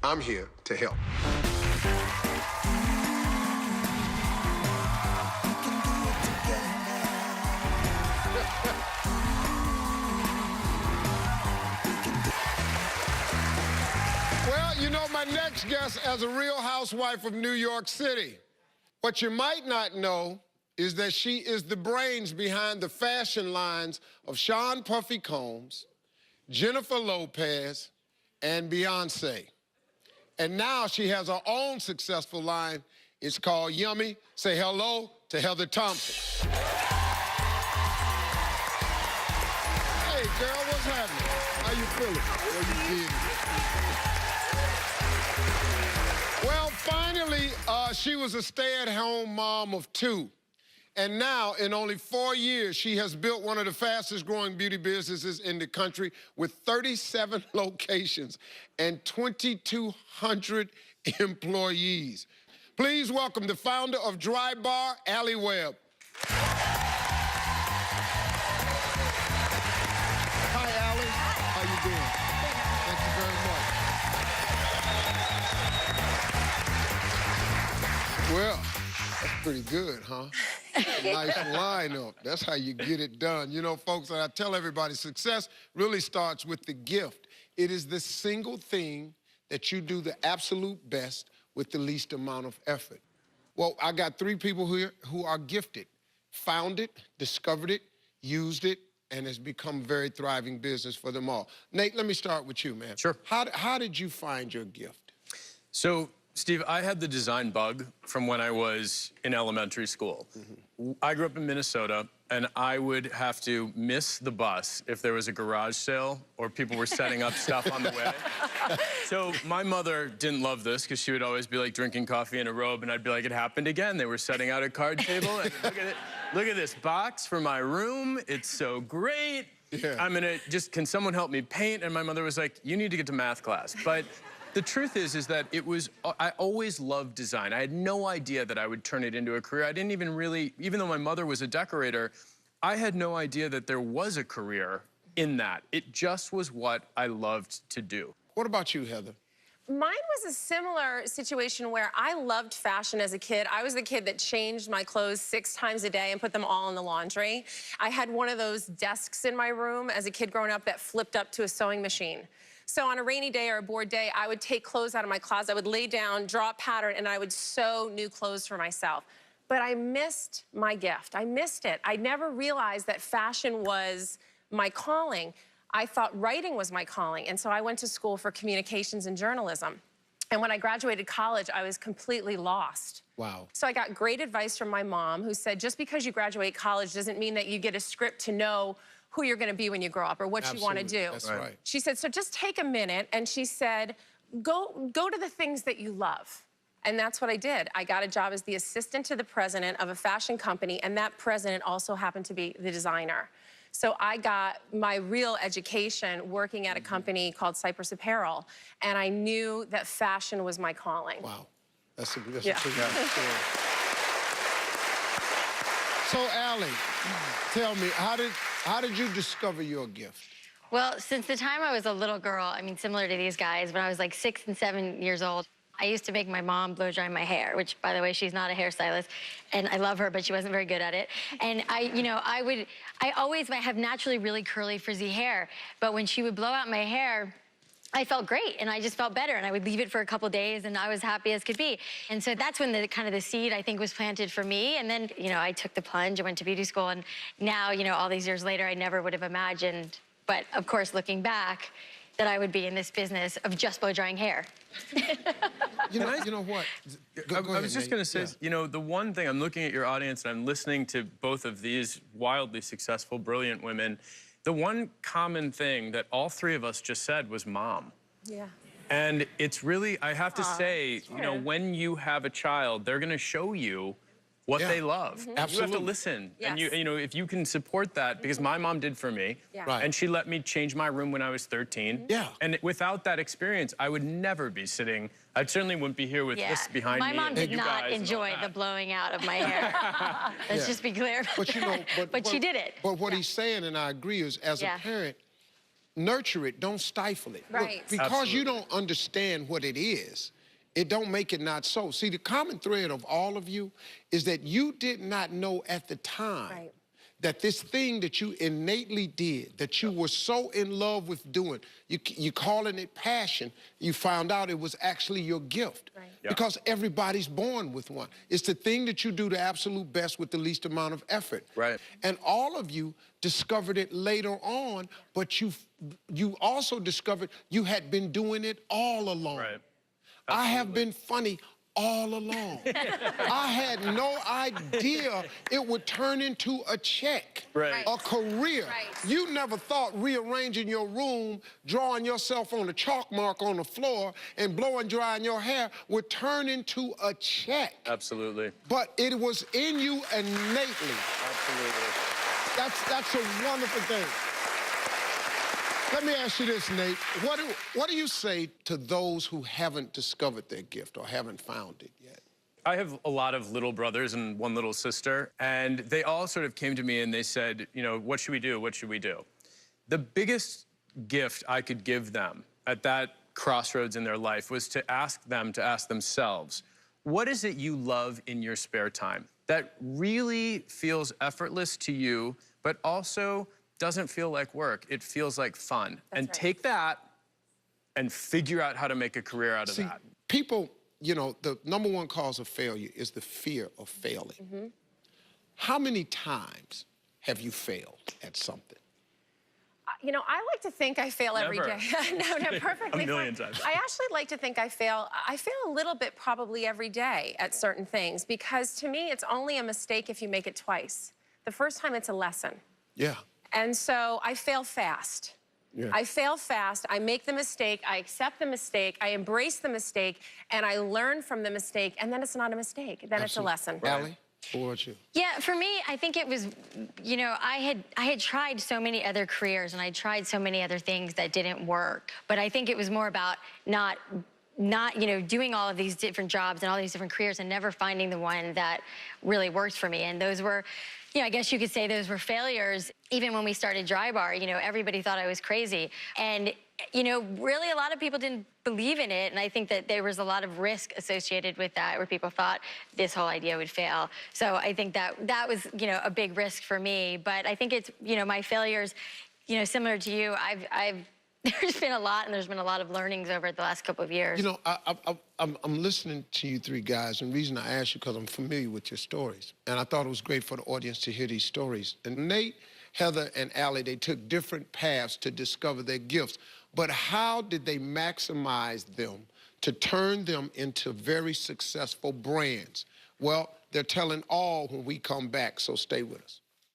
I'm here to help. Well, you know, my next guest as a real housewife of New York City. What you might not know is that she is the brains behind the fashion lines of Sean Puffy Combs, Jennifer Lopez, and Beyonce. And now she has her own successful line. It's called Yummy. Say hello to Heather Thomson. Hey, girl, what's happening? How you feeling? Well, you did. Well, finally, she was a stay-at-home mom of 2. And now, in only 4 years, she has built one of the fastest-growing beauty businesses in the country with 37 locations and 2,200 employees. Please welcome the founder of Dry Bar, Allie Webb. Hi, Allie. How you doing? Thank you very much. Well, that's pretty good, huh? Nice lineup. That's how you get it done. You know, folks, I tell everybody, success really starts with the gift. It is the single thing that you do the absolute best with the least amount of effort. Well, I got 3 people here who are gifted, found it, discovered it, used it, and has become a very thriving business for them all. Nate, let me start with you, man. Sure. How did you find your gift? So, Steve, I had the design bug from when I was in elementary school. I grew up in Minnesota, and I would have to miss the bus if there was a garage sale or people were setting up stuff on the way. So my mother didn't love this because she would always be like drinking coffee in a robe, and I'd be like, it happened again. They were setting out a card table, and look at it. Look at this box for my room. It's so great. Yeah. I'm gonna can someone help me paint? And my mother was like, you need to get to math class. But the truth is that I always loved design. I had no idea that I would turn it into a career. I didn't even really, even though my mother was a decorator, I had no idea that there was a career in that. It just was what I loved to do. What about you, Heather? Mine was a similar situation where I loved fashion as a kid. I was the kid that changed my clothes 6 times a day and put them all in the laundry. I had one of those desks in my room as a kid growing up that flipped up to a sewing machine. So on a rainy day or a bored day, I would take clothes out of my closet, I would lay down, draw a pattern, and I would sew new clothes for myself. But I missed my gift. I missed it. I never realized that fashion was my calling. I thought writing was my calling, and so I went to school for communications and journalism. And when I graduated college, I was completely lost. Wow. So I got great advice from my mom, who said, just because you graduate college doesn't mean that you get a script to know who you're gonna be when you grow up or what you wanna do. That's right. She said, so just take a minute, and she said, go to the things that you love. And that's what I did. I got a job as the assistant to the president of a fashion company, and that president also happened to be the designer. So I got my real education working at a company called Cypress Apparel, and I knew that fashion was my calling. Wow. That's a pretty Yeah. good story. So, Allie, tell me, how did you discover your gift? Well, since the time I was a little girl, I mean, similar to these guys, when I was like 6 and 7 years old, I used to make my mom blow dry my hair, which, by the way, she's not a hairstylist, and I love her, but she wasn't very good at it. And I always have naturally really curly, frizzy hair, but when she would blow out my hair, I felt great, and I just felt better, and I would leave it for a couple days, and I was happy as could be. And so that's when the seed, I think, was planted for me. And then, I took the plunge, I went to beauty school, and now, all these years later, I never would have imagined, but of course, looking back, that I would be in this business of just blow drying hair. You know what? I was just going to say, the one thing, I'm looking at your audience and I'm listening to both of these wildly successful, brilliant women. The one common thing that all 3 of us just said was mom. Yeah. And it's really, I have to say, when you have a child, they're going to show you what they love. You have to listen. Yes. And if you can support that, because my mom did for me, Yeah. and she let me change my room when I was 13. Yeah. And without that experience, I would never be sitting, I certainly wouldn't be here with this behind my me. mom did not enjoy the blowing out of my hair. Let's just be clear about But that. But she did it. But what he's saying, and I agree, is as a parent, nurture it, don't stifle it. Look, Right. because Absolutely. you don't understand what it is, it don't make it not so. See, the common thread of all of you is that you did not know at the time Right. that this thing that you innately did, that you were so in love with doing, you calling it passion, you found out it was actually your gift. Right. Yeah. Because everybody's born with one. It's the thing that you do the absolute best with the least amount of effort. Right. And all of you discovered it later on, but you also discovered you had been doing it all along. Right. I have been funny all along. I had no idea it would turn into a check, Right. a career. Right. You never thought rearranging your room, drawing yourself on a chalk mark on the floor, and blowing drying your hair would turn into a check. Absolutely. But it was in you innately. Absolutely. That's a wonderful thing. Let me ask you this, Nate. What do you say to those who haven't discovered their gift or haven't found it yet? I have a lot of little brothers and one little sister, and they all sort of came to me and they said, you know, what should we do? What should we do? The biggest gift I could give them at that crossroads in their life was to ask them to ask themselves, what is it you love in your spare time that really feels effortless to you, but also doesn't feel like work? It feels like fun. And right. take that and figure out how to make a career out of See, that. people, you know, the number one cause of failure is the fear of failing. How many times have you failed at something? You know, I like to think I fail every Never. day. No, perfectly A million fine. times. I actually like to think I fail a little bit probably every day at certain things, because to me, it's only a mistake if you make it twice. The first time, it's a lesson. Yeah. And so I fail fast. Yeah. I fail fast, I make the mistake, I accept the mistake, I embrace the mistake, and I learn from the mistake, and then it's not a mistake, then it's a lesson. Allie, what about you? Yeah, for me, I think it was, you know, I had tried so many other careers and I tried so many other things that didn't work. But I think it was more about not, you know, doing all of these different jobs and all these different careers and never finding the one that really worked for me. And those were, you know, I guess you could say those were failures. Even when we started Dry Bar, you know, everybody thought I was crazy. And, you know, really a lot of people didn't believe in it. And I think that there was a lot of risk associated with that, where people thought this whole idea would fail. So I think that was, you know, a big risk for me. But I think it's, you know, my failures, you know, similar to you, there's been a lot, and there's been a lot of learnings over the last couple of years. You know, I'm listening to you three guys, and the reason I asked you because I'm familiar with your stories. And I thought it was great for the audience to hear these stories. And Nate, Heather, and Allie, they took different paths to discover their gifts. But how did they maximize them to turn them into very successful brands? Well, they're telling all when we come back, so stay with us.